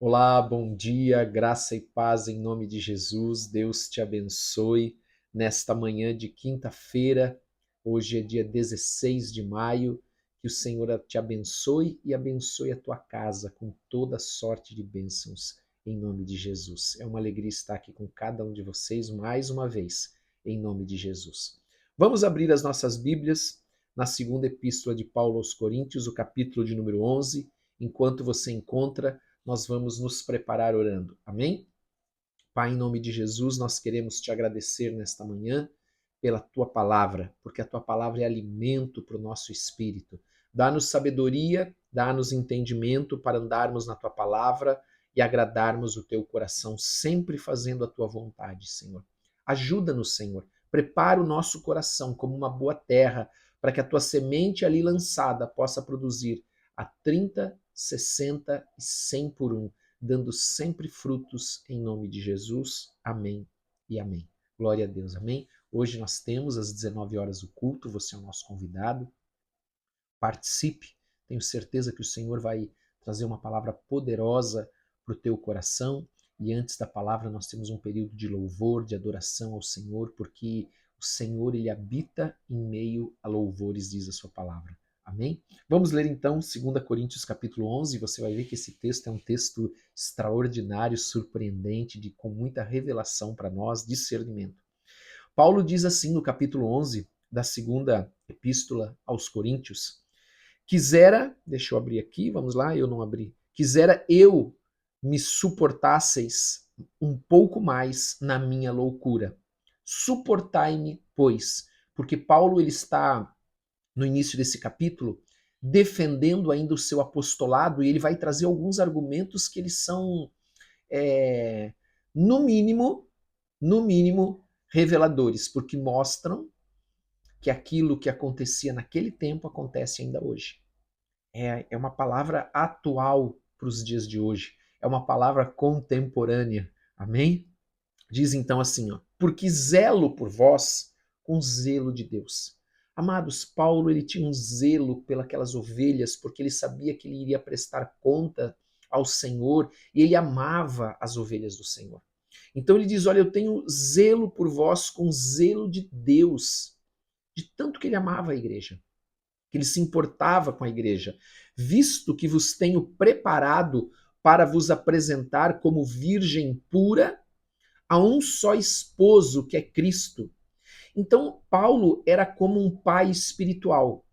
Olá, bom dia, graça e paz em nome de Jesus. Deus te abençoe nesta manhã de quinta-feira. Hoje é dia 16 de maio. Que o Senhor te abençoe e abençoe a tua casa com toda sorte de bênçãos em nome de Jesus. É uma alegria estar aqui com cada um de vocês mais uma vez, em nome de Jesus. Vamos abrir as nossas Bíblias na segunda epístola de Paulo aos Coríntios, o capítulo de número 11. Enquanto você encontra, nós vamos nos preparar orando. Amém? Pai, em nome de Jesus, nós queremos te agradecer nesta manhã pela tua palavra, porque a tua palavra é alimento para o nosso espírito. Dá-nos sabedoria, dá-nos entendimento para andarmos na tua palavra e agradarmos o teu coração, sempre fazendo a tua vontade, Senhor. Ajuda-nos, Senhor. Prepara o nosso coração como uma boa terra, para que a tua semente ali lançada possa produzir a 30, 60 e 100 por um, dando sempre frutos em nome de Jesus. Amém e amém. Glória a Deus, amém? Hoje nós temos às 19 horas o culto, você é o nosso convidado. Participe, tenho certeza que o Senhor vai trazer uma palavra poderosa para o teu coração. E antes da palavra nós temos um período de louvor, de adoração ao Senhor, porque o Senhor ele habita em meio a louvores, diz a sua palavra. Amém? Vamos ler então 2 Coríntios capítulo 11, você vai ver que esse texto é um texto extraordinário, surpreendente, com muita revelação para nós, discernimento. Paulo diz assim no capítulo 11 da segunda epístola aos Coríntios: quisera, deixa eu abrir aqui, vamos lá, eu não abri. Quisera eu me suportasseis um pouco mais na minha loucura. Suportai-me, pois, porque Paulo ele está no início desse capítulo defendendo ainda o seu apostolado e ele vai trazer alguns argumentos que eles são, é, no mínimo, no mínimo, reveladores, porque mostram que aquilo que acontecia naquele tempo acontece ainda hoje. É uma palavra atual para os dias de hoje. É uma palavra contemporânea. Amém? Diz então assim, ó, porque zelo por vós com zelo de Deus. Amados, Paulo ele tinha um zelo pelas ovelhas, porque ele sabia que ele iria prestar conta ao Senhor e ele amava as ovelhas do Senhor. Então ele diz, olha, eu tenho zelo por vós com zelo de Deus, de tanto que ele amava a igreja, que ele se importava com a igreja, visto que vos tenho preparado para vos apresentar como virgem pura a um só esposo, que é Cristo. Então, Paulo era como um pai espiritual,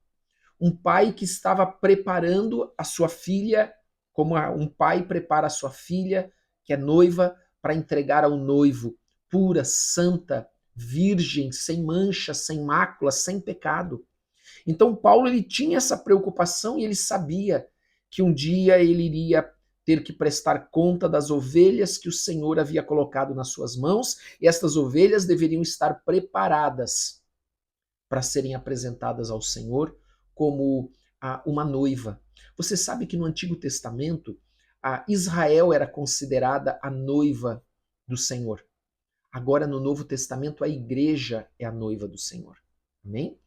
um pai que estava preparando a sua filha, como um pai prepara a sua filha, que é noiva, para entregar ao noivo, pura, santa, virgem, sem mancha, sem mácula, sem pecado. Então Paulo ele tinha essa preocupação e ele sabia que um dia ele iria ter que prestar conta das ovelhas que o Senhor havia colocado nas suas mãos, e estas ovelhas deveriam estar preparadas para serem apresentadas ao Senhor como uma noiva. Você sabe que no Antigo Testamento, Israel era considerada a noiva do Senhor. Agora, no Novo Testamento, a igreja é a noiva do Senhor. Amém?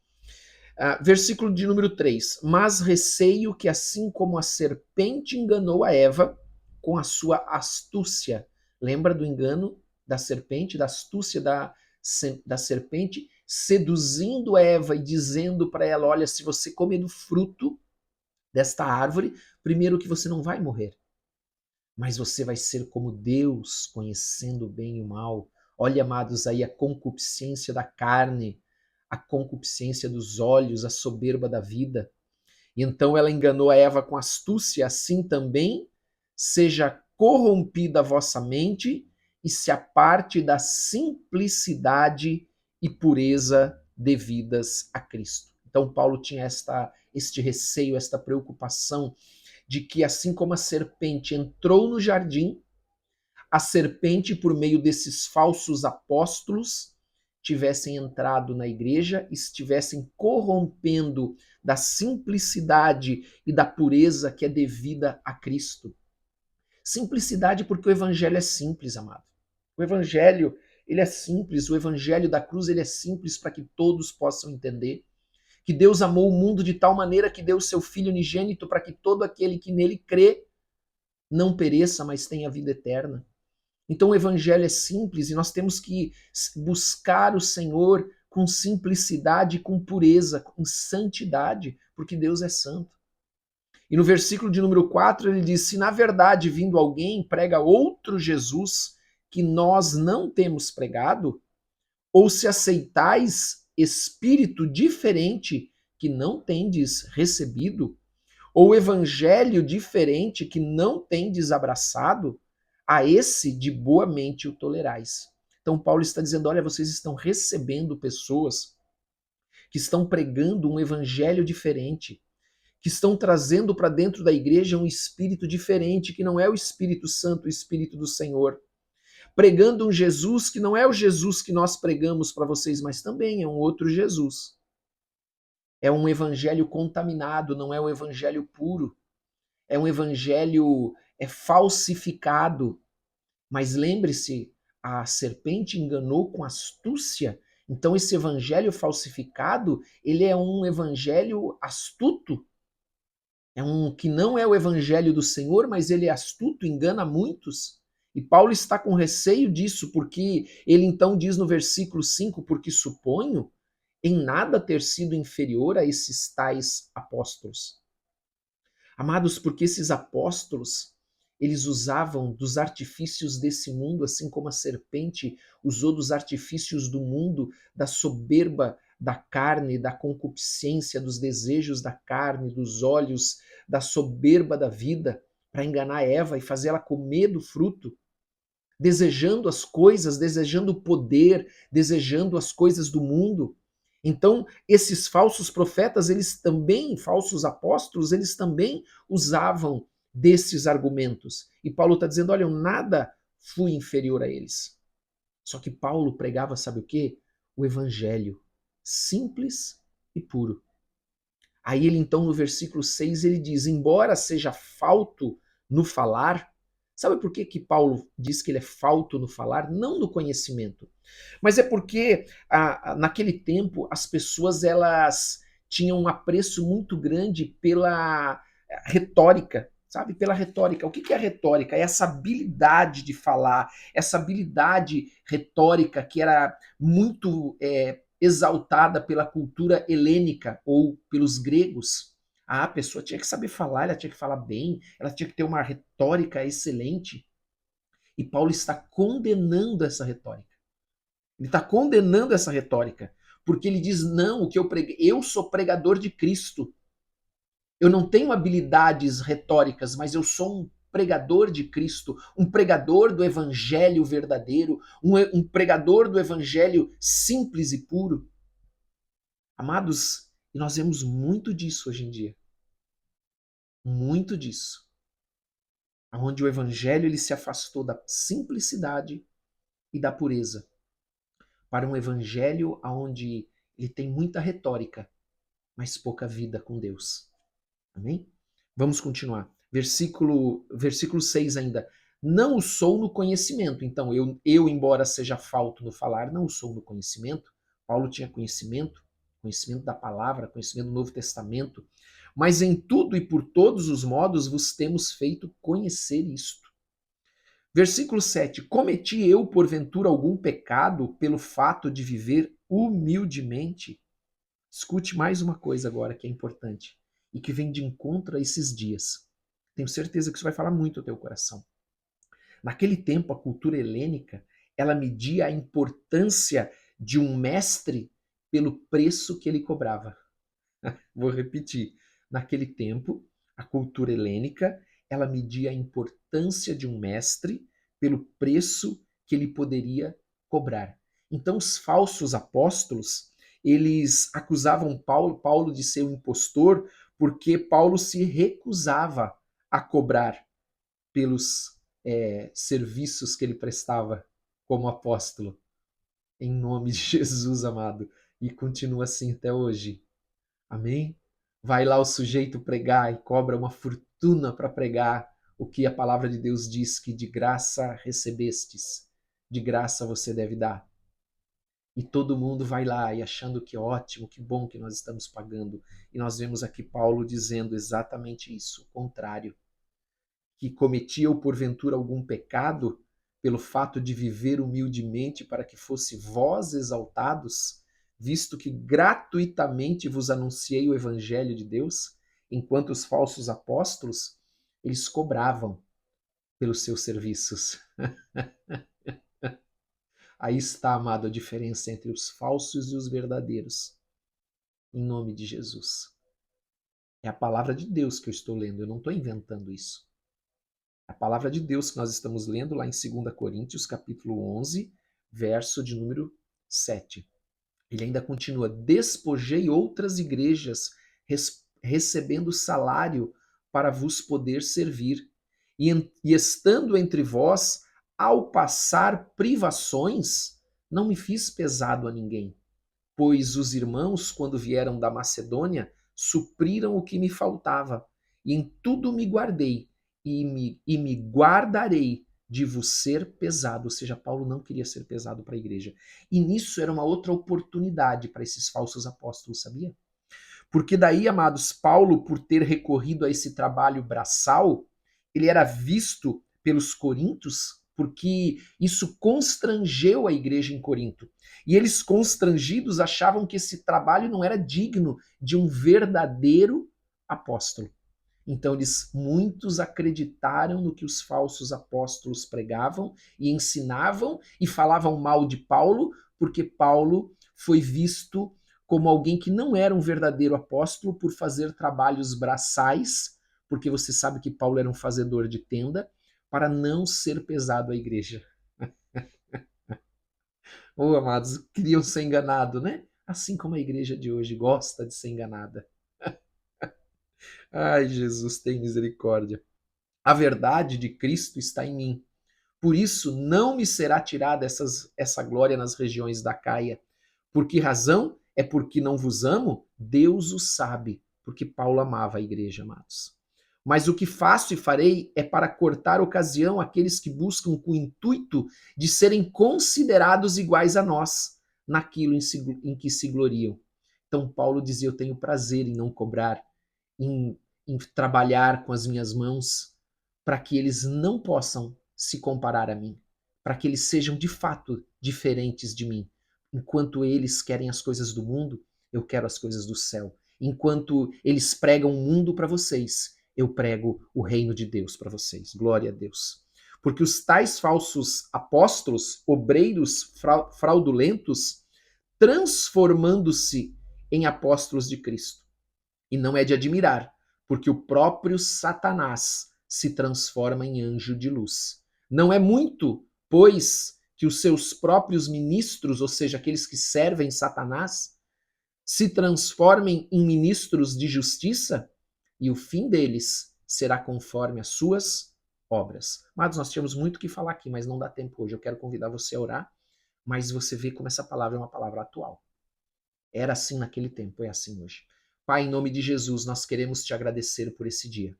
Versículo de número 3. Mas receio que assim como a serpente enganou a Eva com a sua astúcia. Lembra do engano da serpente, da astúcia da serpente, seduzindo Eva e dizendo para ela, olha, se você comer do fruto desta árvore, primeiro que você não vai morrer, mas você vai ser como Deus, conhecendo o bem e o mal. Olha, amados, aí a concupiscência da carne, a concupiscência dos olhos, a soberba da vida. E então ela enganou a Eva com astúcia, assim também seja corrompida a vossa mente e se aparte da simplicidade e pureza devidas a Cristo. Então Paulo tinha este receio, esta preocupação de que assim como a serpente entrou no jardim, a serpente, por meio desses falsos apóstolos, tivessem entrado na igreja e estivessem corrompendo da simplicidade e da pureza que é devida a Cristo. Simplicidade porque o evangelho é simples, amado. O evangelho, ele é simples, o evangelho da cruz, ele é simples para que todos possam entender que Deus amou o mundo de tal maneira que deu o seu Filho unigênito para que todo aquele que nele crê não pereça, mas tenha vida eterna. Então o evangelho é simples e nós temos que buscar o Senhor com simplicidade, com pureza, com santidade, porque Deus é santo. E no versículo de número 4 ele diz: se na verdade vindo alguém prega outro Jesus que nós não temos pregado, ou se aceitais espírito diferente que não tendes recebido, ou evangelho diferente que não tendes abraçado, a esse de boa mente o tolerais. Então Paulo está dizendo, olha, vocês estão recebendo pessoas que estão pregando um evangelho diferente, que estão trazendo para dentro da igreja um espírito diferente, que não é o Espírito Santo, o Espírito do Senhor. Pregando um Jesus que não é o Jesus que nós pregamos para vocês, mas também é um outro Jesus. É um evangelho contaminado, não é o evangelho puro. É um evangelho falsificado. Mas lembre-se, a serpente enganou com astúcia. Então esse evangelho falsificado, ele é um evangelho astuto. É um que não é o evangelho do Senhor, mas ele é astuto, engana muitos. E Paulo está com receio disso, porque ele então diz no versículo 5, porque suponho em nada ter sido inferior a esses tais apóstolos. Amados, porque esses apóstolos, eles usavam dos artifícios desse mundo, assim como a serpente usou dos artifícios do mundo, da soberba da carne, da concupiscência, dos desejos da carne, dos olhos, da soberba da vida, para enganar Eva e fazer ela comer do fruto, desejando as coisas, desejando o poder, desejando as coisas do mundo. Então, esses falsos profetas, eles também, falsos apóstolos, eles também usavam desses argumentos. E Paulo está dizendo: olha, eu nada fui inferior a eles. Só que Paulo pregava, sabe o quê? O evangelho simples e puro. Aí ele então, no versículo 6, ele diz: embora seja falto no falar, sabe por que Paulo diz que ele é falto no falar? Não no conhecimento, mas é porque naquele tempo as pessoas elas tinham um apreço muito grande pela retórica, sabe? Pela retórica. O que é retórica? É essa habilidade de falar, essa habilidade retórica que era muito exaltada pela cultura helênica ou pelos gregos. A pessoa tinha que saber falar, ela tinha que falar bem, ela tinha que ter uma retórica excelente. E Paulo está condenando essa retórica. Ele está condenando essa retórica, porque ele diz: não, o que eu preguei, eu sou pregador de Cristo. Eu não tenho habilidades retóricas, mas eu sou um pregador de Cristo, um pregador do evangelho verdadeiro, um pregador do evangelho simples e puro. Amados, e nós vemos muito disso hoje em dia. Muito disso. Onde o evangelho ele se afastou da simplicidade e da pureza para um evangelho onde ele tem muita retórica, mas pouca vida com Deus. Amém? Vamos continuar. Versículo 6 ainda. Não o sou no conhecimento. Então, eu, embora seja falto no falar, não o sou no conhecimento. Paulo tinha conhecimento da palavra, conhecimento do Novo Testamento. Mas em tudo e por todos os modos vos temos feito conhecer isto. Versículo 7. Cometi eu, porventura, algum pecado pelo fato de viver humildemente? Escute mais uma coisa agora que é importante e que vem de encontro a esses dias. Tenho certeza que isso vai falar muito ao teu coração. Naquele tempo, a cultura helênica, ela media a importância de um mestre pelo preço que ele cobrava. Vou repetir. Naquele tempo, a cultura helênica, ela media a importância de um mestre pelo preço que ele poderia cobrar. Então, os falsos apóstolos, eles acusavam Paulo de ser um impostor, porque Paulo se recusava a cobrar pelos serviços que ele prestava como apóstolo. Em nome de Jesus, amado. E continua assim até hoje. Amém? Vai lá o sujeito pregar e cobra uma fortuna para pregar o que a palavra de Deus diz que de graça recebestes, de graça você deve dar. E todo mundo vai lá e achando que ótimo, que bom que nós estamos pagando. E nós vemos aqui Paulo dizendo exatamente isso, o contrário. que cometi eu porventura algum pecado pelo fato de viver humildemente para que fosse vós exaltados, visto que gratuitamente vos anunciei o evangelho de Deus, enquanto os falsos apóstolos, eles cobravam pelos seus serviços. Aí está, amado, a diferença entre os falsos e os verdadeiros. Em nome de Jesus. É a palavra de Deus que eu estou lendo, eu não estou inventando isso. A palavra de Deus que nós estamos lendo lá em 2 Coríntios, capítulo 11, verso de número 7. Ele ainda continua: despojei outras igrejas, recebendo salário para vos poder servir. E estando entre vós, ao passar privações, não me fiz pesado a ninguém. Pois os irmãos, quando vieram da Macedônia, supriram o que me faltava. E em tudo me guardei, e me guardarei de vos ser pesado. Ou seja, Paulo não queria ser pesado para a igreja. E nisso era uma outra oportunidade para esses falsos apóstolos, sabia? Porque daí, amados, Paulo, por ter recorrido a esse trabalho braçal, ele era visto pelos coríntios porque isso constrangeu a igreja em Corinto. E eles, constrangidos, achavam que esse trabalho não era digno de um verdadeiro apóstolo. Então, muitos acreditaram no que os falsos apóstolos pregavam e ensinavam e falavam mal de Paulo, porque Paulo foi visto como alguém que não era um verdadeiro apóstolo por fazer trabalhos braçais, porque você sabe que Paulo era um fazedor de tenda, para não ser pesado à igreja. Oh, amados, queriam ser enganados, né? Assim como a igreja de hoje gosta de ser enganada. Ai, Jesus, tem misericórdia. A verdade de Cristo está em mim. Por isso não me será tirada essa glória nas regiões da Caia. Por que razão? É porque não vos amo? Deus o sabe, porque Paulo amava a igreja, amados. Mas o que faço e farei é para cortar ocasião àqueles que buscam com o intuito de serem considerados iguais a nós, naquilo em que se gloriam. Então Paulo dizia, eu tenho prazer em não cobrar, em trabalhar com as minhas mãos, para que eles não possam se comparar a mim, para que eles sejam de fato diferentes de mim. Enquanto eles querem as coisas do mundo, eu quero as coisas do céu. Enquanto eles pregam o mundo para vocês, eu prego o reino de Deus para vocês. Glória a Deus. Porque os tais falsos apóstolos, obreiros fraudulentos, transformando-se em apóstolos de Cristo. E não é de admirar, porque o próprio Satanás se transforma em anjo de luz. Não é muito, pois, que os seus próprios ministros, ou seja, aqueles que servem Satanás, se transformem em ministros de justiça, e o fim deles será conforme as suas obras. Mas nós tínhamos muito o que falar aqui, mas não dá tempo hoje. Eu quero convidar você a orar, mas você vê como essa palavra é uma palavra atual. Era assim naquele tempo, é assim hoje. Pai, em nome de Jesus, nós queremos te agradecer por esse dia.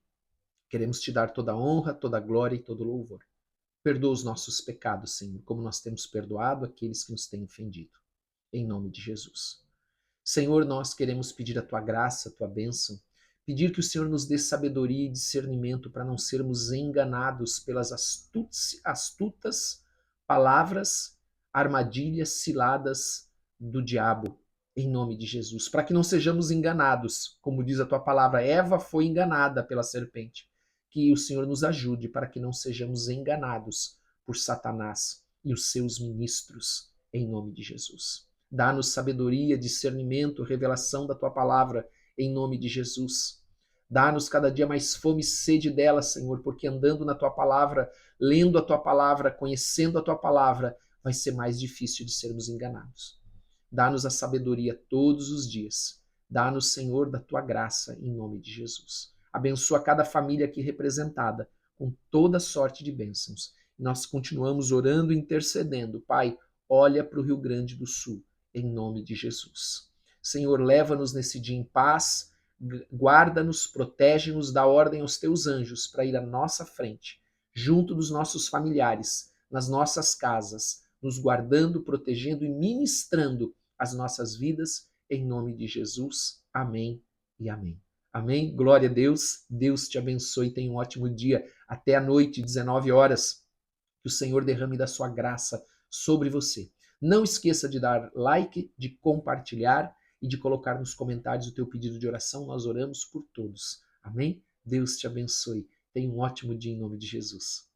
Queremos te dar toda a honra, toda a glória e todo o louvor. Perdoa os nossos pecados, Senhor, como nós temos perdoado aqueles que nos têm ofendido. Em nome de Jesus. Senhor, nós queremos pedir a tua graça, a tua bênção, pedir que o Senhor nos dê sabedoria e discernimento para não sermos enganados pelas astutas palavras, armadilhas, ciladas do diabo, em nome de Jesus, para que não sejamos enganados, como diz a tua palavra, Eva foi enganada pela serpente. Que o Senhor nos ajude para que não sejamos enganados por Satanás e os seus ministros, em nome de Jesus. Dá-nos sabedoria, discernimento, revelação da tua palavra, em nome de Jesus. Dá-nos cada dia mais fome e sede dela, Senhor, porque andando na tua palavra, lendo a tua palavra, conhecendo a tua palavra, vai ser mais difícil de sermos enganados. Dá-nos a sabedoria todos os dias. Dá-nos, Senhor, da tua graça, em nome de Jesus. Abençoa cada família aqui representada, com toda sorte de bênçãos. Nós continuamos orando e intercedendo. Pai, olha para o Rio Grande do Sul, em nome de Jesus. Senhor, leva-nos nesse dia em paz, guarda-nos, protege-nos, dá ordem aos teus anjos para ir à nossa frente, junto dos nossos familiares, nas nossas casas, nos guardando, protegendo e ministrando as nossas vidas, em nome de Jesus. Amém e amém. Amém? Glória a Deus. Deus te abençoe. Tenha um ótimo dia. Até a noite, 19 horas. Que o Senhor derrame da sua graça sobre você. Não esqueça de dar like, de compartilhar e de colocar nos comentários o teu pedido de oração. Nós oramos por todos. Amém? Deus te abençoe. Tenha um ótimo dia em nome de Jesus.